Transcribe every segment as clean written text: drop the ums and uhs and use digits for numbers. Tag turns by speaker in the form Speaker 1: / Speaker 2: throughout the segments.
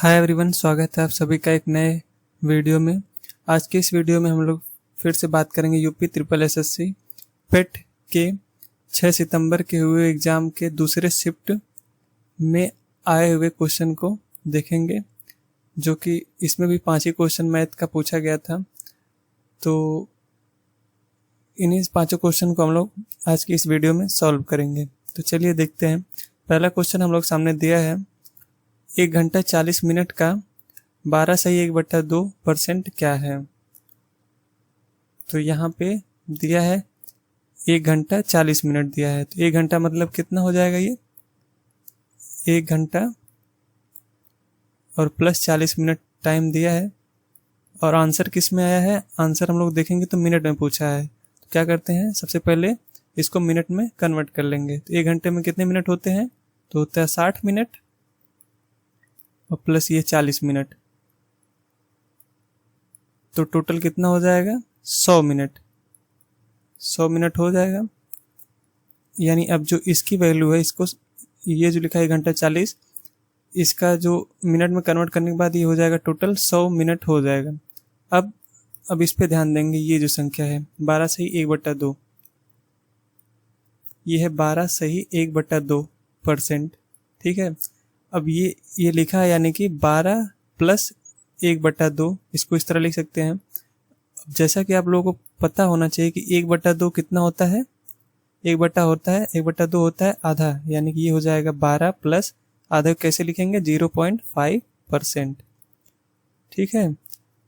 Speaker 1: Hi everyone, स्वागत है आप सभी का एक नए वीडियो में। आज के इस वीडियो में हम लोग फिर से बात करेंगे यूपी ट्रिपल एसएससी पेट के 6 सितंबर के हुए एग्ज़ाम के दूसरे शिफ्ट में आए हुए क्वेश्चन को देखेंगे, जो कि इसमें भी 5 ही क्वेश्चन मैथ का पूछा गया था। तो इन्हीं 5 क्वेश्चन को हम लोग आज की इस वीडियो में सॉल्व करेंगे। तो चलिए देखते हैं। पहला क्वेश्चन हम लोग सामने दिया है, 1 घंटा 40 मिनट का 12/1/2% क्या है। तो यहाँ पे दिया है 1 घंटा 40 मिनट दिया है। तो 1 घंटा मतलब कितना हो जाएगा, ये 1 घंटा और प्लस 40 मिनट टाइम दिया है। और आंसर किस में आया है, आंसर हम लोग देखेंगे तो मिनट में पूछा है। तो क्या करते हैं, सबसे पहले इसको मिनट में कन्वर्ट कर लेंगे। तो 1 घंटे में कितने मिनट होते हैं, तो होता है 60 मिनट और प्लस ये 40 मिनट, तो टोटल कितना हो जाएगा 100 मिनट। 100 मिनट हो जाएगा। यानी अब जो इसकी वैल्यू है, इसको ये जो लिखा है 1 घंटा 40, इसका जो मिनट में कन्वर्ट करने के बाद ये हो जाएगा टोटल 100 मिनट हो जाएगा। अब इस पे ध्यान देंगे, ये जो संख्या है 12 सही 1/2, ये है 12 सही 1/2%। ठीक है। अब ये लिखा है, यानी कि 12 प्लस 1/2, इसको इस तरह लिख सकते हैं। जैसा कि आप लोगों को पता होना चाहिए कि 1/2 कितना होता है, 1/2 होता है आधा, यानी कि ये हो जाएगा 12 प्लस आधा। कैसे लिखेंगे, 0.5%। ठीक है।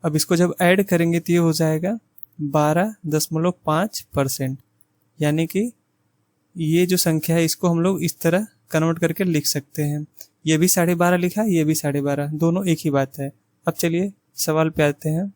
Speaker 1: अब इसको जब ऐड करेंगे तो ये हो जाएगा 12.5%। यानी कि ये जो संख्या है, इसको हम लोग इस तरह कन्वर्ट करके लिख सकते हैं। ये भी 12.5 लिखा, ये भी 12.5, दोनों एक ही बात है। अब चलिए सवाल पे आते हैं।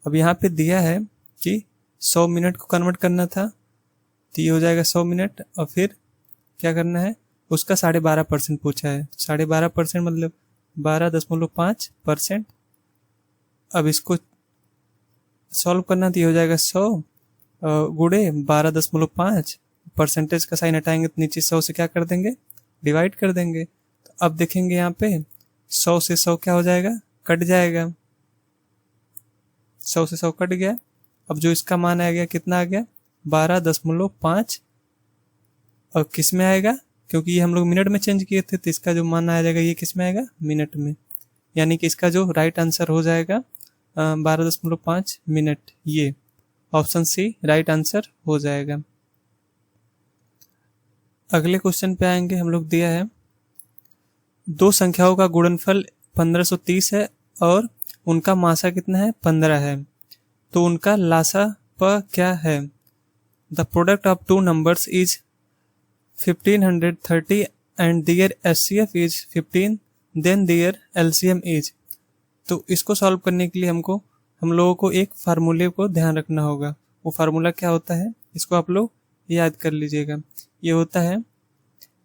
Speaker 1: अब यहाँ पे दिया है कि 100 मिनट को कन्वर्ट करना था, तो ये हो जाएगा 100 मिनट, और फिर क्या करना है, उसका 12.5% पूछा है। तो 12.5% मतलब 12.5%। अब इसको सॉल्व करना, तो ये हो जाएगा 100 गुणे 12.5, परसेंटेज का साइन हटाएंगे तो नीचे 100 से क्या कर देंगे, डिवाइड कर देंगे। तो अब देखेंगे यहाँ पे 100 से 100 क्या हो जाएगा, कट जाएगा। 100 से 100 कट गया। अब जो इसका मान आ गया, कितना आ गया 12.5, और किस में आएगा, क्योंकि ये हम लोग मिनट में चेंज किए थे, तो इसका जो मान आ जाएगा ये किस में आएगा, मिनट में। यानी कि इसका जो राइट आंसर हो जाएगा 12.5 मिनट। ये ऑप्शन सी राइट आंसर हो जाएगा। अगले क्वेश्चन पे आएंगे। हम लोग दिया है, 2 संख्याओं का गुणनफल 1530 है और उनका मासा कितना है, 15 है। तो उनका लासा प क्या है। The product of 2 numbers is 1530 and their HCF is 15, then their LCM is. तो इसको सॉल्व करने के लिए हम लोगों को एक फार्मूले को ध्यान रखना होगा। वो फार्मूला क्या होता है, इसको आप लोग याद कर लीजिएगा। ये होता है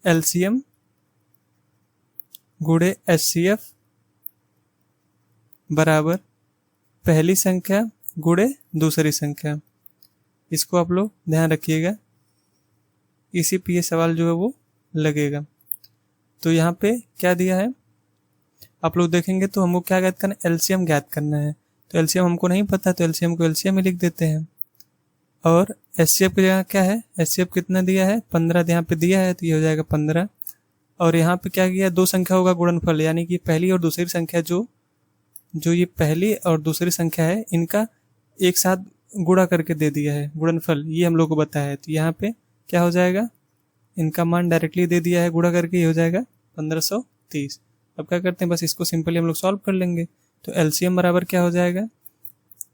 Speaker 1: एलसीएम गुणे एचसीएफ बराबर पहली संख्या गुणे दूसरी संख्या। इसको आप लोग ध्यान रखिएगा, इसी पे ये सवाल जो है वो लगेगा। तो यहाँ पे क्या दिया है, आप लोग देखेंगे तो हमको क्या ज्ञात करना है, एलसीएम ज्ञात करना है। तो एलसीएम हमको नहीं पता, तो एलसीएम को एलसीएम में लिख देते हैं। और एचसीएफ की जगह क्या है, एचसीएफ कितना दिया है, 15 यहाँ पे दिया है, तो ये हो जाएगा 15। और यहाँ पे क्या किया, 2 संख्याओं का गुणनफल, यानी कि पहली और दूसरी संख्या, जो ये पहली और दूसरी संख्या है, इनका एक साथ गुणा करके दे दिया है गुणनफल, ये हम लोग को बताया है। तो यहाँ पे क्या हो जाएगा, इनका मान डायरेक्टली दे दिया है गुणा करके, ये हो जाएगा 1530। अब क्या करते हैं, बस इसको सिंपली हम लोग सॉल्व कर लेंगे। तो एलसीएम बराबर क्या हो जाएगा,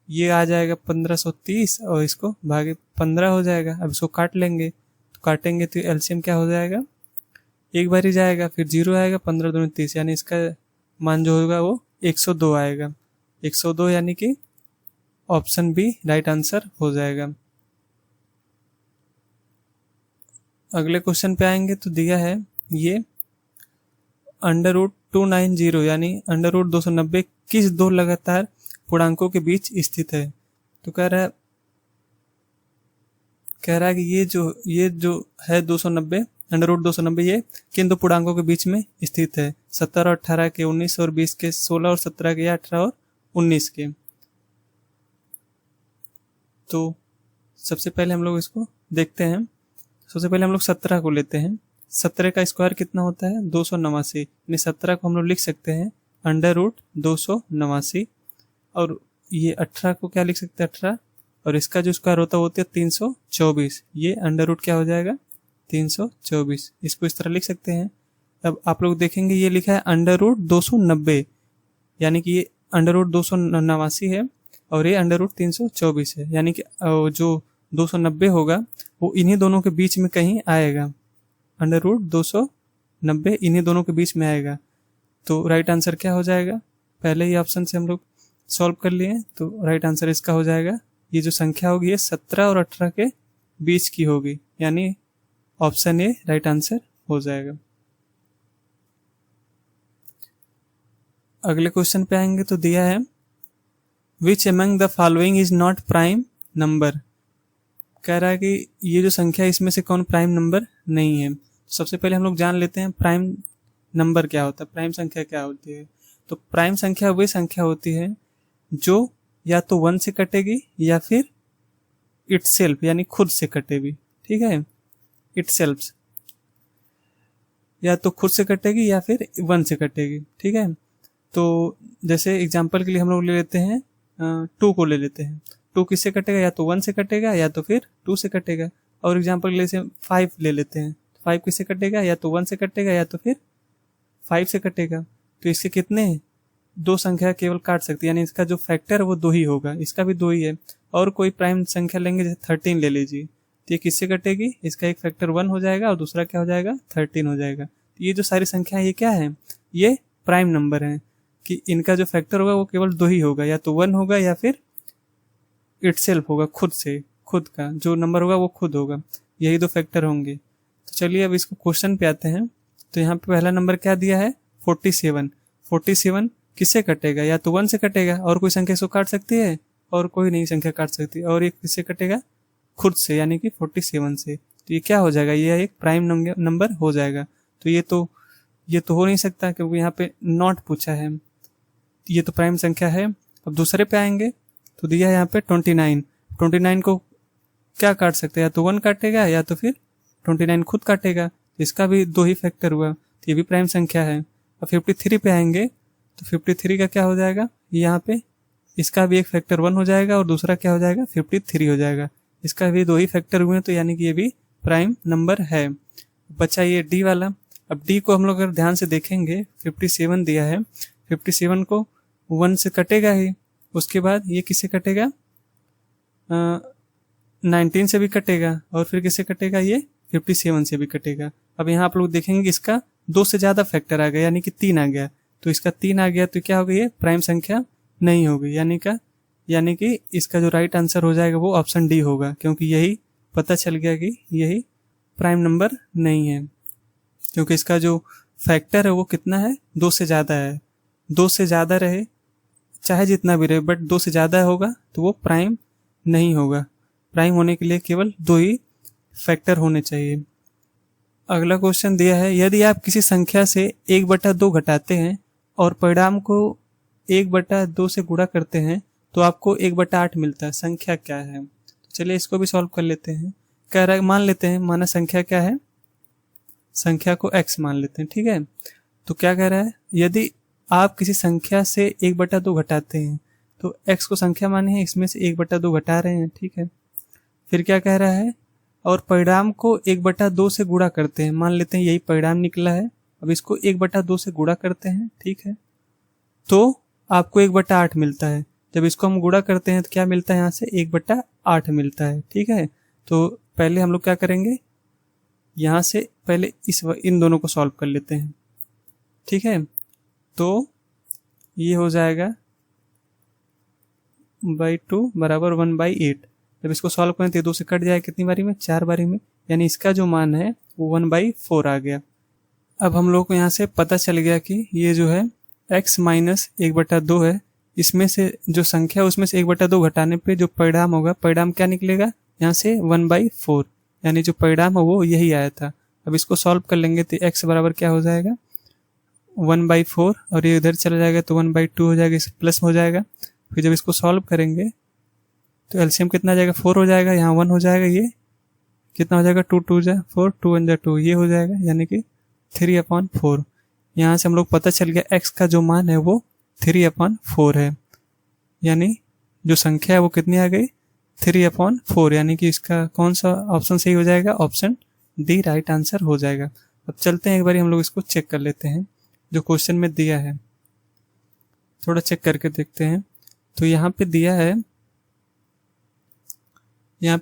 Speaker 1: ये आ जाएगा 1530 और इसको भागे 15 हो जाएगा। अब इसको काट लेंगे, तो काटेंगे तो एलसीएम क्या हो जाएगा, एक बार ही जाएगा, फिर 0 आएगा, 15 दूनी 30, यानी इसका मान जो होगा वो 102 आएगा। 102 यानी कि ऑप्शन बी राइट आंसर हो जाएगा। अगले क्वेश्चन पे आएंगे तो दिया है ये √290 यानी √290 किस 2 लगातार पूर्णांकों के बीच स्थित है। तो कह रहा है कि ये जो है 290 √290 ये किन दो पूर्णांकों के बीच में स्थित है? 17 और 18 के, 19 और 20 के, 16 और 17 के, या 18 और 19 के। तो सबसे पहले हम लोग इसको देखते हैं। सबसे पहले हम लोग 17 को लेते हैं। 17 का स्क्वायर कितना होता है? 289। यानी 17 को हम लोग लिख सकते हैं √289, और ये 18 को क्या लिख सकते हैं? 18, और इसका जो स्क्वायर होता है वो होता है 324। ये अंडर क्या हो जाएगा? 324। इसको इस तरह लिख सकते हैं। अब आप लोग देखेंगे ये लिखा है √290, यानी कि ये √289 है और ये √324 है, यानी कि जो 290 होगा वो इन्हीं दोनों के बीच में कहीं आएगा। √290 इन्हीं दोनों के बीच में आएगा। तो राइट आंसर क्या हो जाएगा? पहले ही ऑप्शन से हम लोग सॉल्व कर लिए, तो राइट आंसर इसका हो जाएगा, ये जो संख्या होगी ये 17 और 18 के बीच की होगी, यानी ऑप्शन ए राइट आंसर हो जाएगा। अगले क्वेश्चन पे आएंगे तो दिया है which among the following is not prime number. कह रहा है कि ये जो संख्या इसमें से कौन प्राइम नंबर नहीं है। सबसे पहले हम लोग जान लेते हैं प्राइम नंबर क्या होता है, प्राइम संख्या क्या होती है। तो प्राइम संख्या वही संख्या होती है जो या तो 1 से कटेगी या फिर इटसेल्फ यानी खुद से कटेगी। ठीक है, इटसेल्फ या तो खुद से कटेगी या फिर 1 से कटेगी। ठीक है, तो जैसे एग्जांपल के लिए हम लोग ले लेते हैं 2 को ले लेते हैं। 2 किससे कटेगा? या तो 1 से कटेगा या तो फिर 2 से कटेगा। और एग्जांपल के लिए 5 ले लेते हैं। 5 किससे कटेगा? या तो 1 से कटेगा या तो फिर 5 से कटेगा। तो इसके कितने 2 संख्या केवल काट सकती है, यानी इसका जो फैक्टर है वो 2 ही होगा। इसका भी 2 ही है। और कोई प्राइम संख्या लेंगे, जैसे 13 ले लीजिए, तो ये किससे कटेगी? इसका एक फैक्टर 1 हो जाएगा और दूसरा क्या हो जाएगा? 13 हो जाएगा। तो ये जो सारी संख्या ये क्या है? ये प्राइम नंबर है कि इनका जो फैक्टर होगा वो केवल 2 ही होगा, या तो 1 होगा या फिर इटसेल्फ होगा, खुद से, खुद का जो नंबर होगा वो खुद होगा। यही 2 फैक्टर होंगे। तो चलिए अब इसको क्वेश्चन पे आते हैं। तो यहाँ पे पहला नंबर क्या दिया है? 47। 47 किससे कटेगा? या तो 1 से कटेगा, और कोई संख्या इसको काट सकती है, और कोई नहीं संख्या काट सकती। और ये किससे कटेगा? खुद से, यानी कि 47 से। तो ये क्या हो जाएगा? ये एक प्राइम नंबर हो जाएगा। तो ये तो हो नहीं सकता क्योंकि यहाँ पे नॉट पूछा है। ये तो प्राइम संख्या है। अब दूसरे पे आएंगे तो दिया है यहाँ पे 29। 29 को क्या काट सकते हैं? या तो 1 काटेगा या तो फिर 29 खुद काटेगा। इसका भी 2 ही फैक्टर हुआ, तो ये भी प्राइम संख्या है। अब 53 पे आएंगे तो 53 का क्या हो जाएगा? यहाँ पे इसका भी एक फैक्टर 1 हो जाएगा और दूसरा क्या हो जाएगा? 53 हो जाएगा। इसका भी 2 ही फैक्टर हुए, तो यानी कि ये भी प्राइम नंबर है। बचा ये डी वाला। अब डी को हम लोग अगर ध्यान से देखेंगे, 57 दिया है, 57 को 1 से कटेगा ही। उसके बाद ये किससे कटेगा? 19 से भी कटेगा, और फिर किससे कटेगा? ये 57 से भी कटेगा। अब यहाँ आप लोग देखेंगे कि इसका 2 से ज्यादा फैक्टर आ गया, यानी कि 3 आ गया। तो इसका 3 आ गया तो क्या हो गई? ये प्राइम संख्या नहीं होगी, यानी कि इसका जो राइट आंसर हो जाएगा वो ऑप्शन डी होगा, क्योंकि यही पता चल गया कि यही प्राइम नंबर नहीं है, क्योंकि इसका जो फैक्टर है वो कितना है? 2 से ज्यादा है। 2 से ज्यादा रहे चाहे जितना भी रहे, बट 2 से ज्यादा होगा तो वो प्राइम नहीं होगा। प्राइम होने के लिए केवल 2 ही फैक्टर होने चाहिए। अगला क्वेश्चन दिया है यदि आप किसी संख्या से 1/2 घटाते हैं और परिणाम को 1/2 से गुणा करते हैं तो आपको 1/8 मिलता है, संख्या क्या है? तो चलिए इसको भी सॉल्व कर लेते हैं। कह रहा है मान लेते हैं, माना संख्या क्या है? संख्या को x मान लेते हैं। ठीक है, तो क्या कह रहा है? यदि आप किसी संख्या से 1/2 घटाते हैं तो x को संख्या माने हैं, इसमें से 1/2 घटा रहे हैं। ठीक है, फिर क्या कह रहा है? और परिणाम को 1/2 से गुणा करते हैं। मान लेते हैं यही परिणाम निकला है, अब इसको 1/2 से गुणा करते हैं। ठीक है, तो आपको 1/8 मिलता है। जब इसको हम गुणा करते हैं तो क्या मिलता है? यहाँ से 1/8 मिलता है। ठीक है, तो पहले हम लोग क्या करेंगे? यहाँ से पहले इन दोनों को सॉल्व कर लेते हैं। ठीक है, तो ये हो जाएगा /2 बराबर 1/8। जब इसको सॉल्व करें तो 2 से कट जाए कितनी बारी में? 4 बारी में, यानी इसका जो मान है वो 1/4 आ गया। अब हम लोग को यहाँ से पता चल गया कि ये जो है x माइनस 1/2 है, इसमें से जो संख्या उसमें से 1/2 घटाने पे जो परिणाम होगा, परिणाम क्या निकलेगा? यहाँ से 1/4, यानी जो परिणाम है वो यही आया था। अब इसको सॉल्व कर लेंगे तो x बराबर क्या हो जाएगा 1/4 और ये इधर चला जाएगा तो 1/2 हो जाएगा, इस प्लस हो जाएगा। फिर जब इसको सॉल्व करेंगे तो एलसीएम कितना आ जाएगा 4 हो जाएगा, यहाँ 1 हो जाएगा, ये कितना हो जाएगा 2 2 जा 4 2 1 जा 2 ये हो जाएगा, यानी कि 3/4। यहाँ से हम लोग पता चल गया x का जो मान है वो 3/4 है, यानी जो संख्या है वो कितनी आ गई 3/4, यानी कि इसका कौन सा ऑप्शन सही हो जाएगा, ऑप्शन डी राइट आंसर हो जाएगा। अब चलते हैं एक बार हम लोग इसको चेक कर लेते हैं जो क्वेश्चन में दिया है, थोड़ा चेक करके देखते हैं। तो यहाँ पे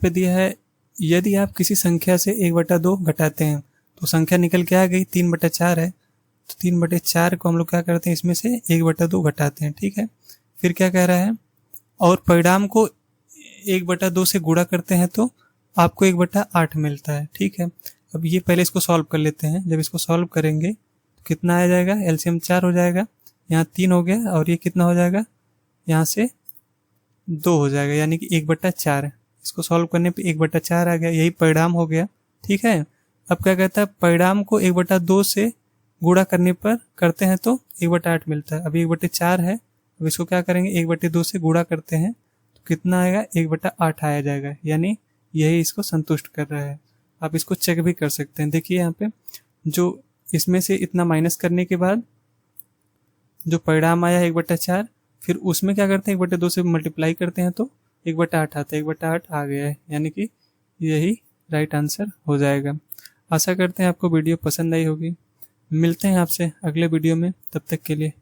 Speaker 1: दिया है यदि आप किसी संख्या से 1/2 घटाते हैं तो संख्या निकल के आ गई 3/4 है, तो 3/4 को हम लोग क्या करते हैं इसमें से 1/2 घटाते हैं, ठीक है। फिर क्या कह रहा है, और परिणाम को 1/2 से गुणा करते हैं तो आपको 1/8 मिलता है, ठीक है। अब ये पहले इसको सॉल्व कर लेते हैं। जब इसको सॉल्व करेंगे तो कितना आ जाएगा, एलसीएम 4 हो जाएगा, यहाँ 3 हो गया और ये कितना हो जाएगा, यहाँ से 2 हो जाएगा, यानी कि 1/4। इसको सॉल्व करने पे 1/4 आ गया, यही परिणाम हो गया, ठीक है। अब क्या कहता है, परिणाम को 1/2 से गुणा करने पर करते हैं तो 1/8 मिलता है। अभी 1/4 है, अब इसको क्या करेंगे 1/2 से गुणा करते हैं तो कितना आएगा 1/8 आया जाएगा, यानी यही इसको संतुष्ट कर रहा है। आप इसको चेक भी कर सकते हैं। देखिए यहाँ पे जो इसमें से इतना माइनस करने के बाद जो परिणाम आया 1/4, फिर उसमें क्या करते हैं 1/2 से मल्टीप्लाई करते हैं तो 1/8 आता है, 1/8 आ गया है, यानी कि यही राइट आंसर हो जाएगा। आशा करते हैं आपको वीडियो पसंद आई होगी। मिलते हैं आपसे अगले वीडियो में, तब तक के लिए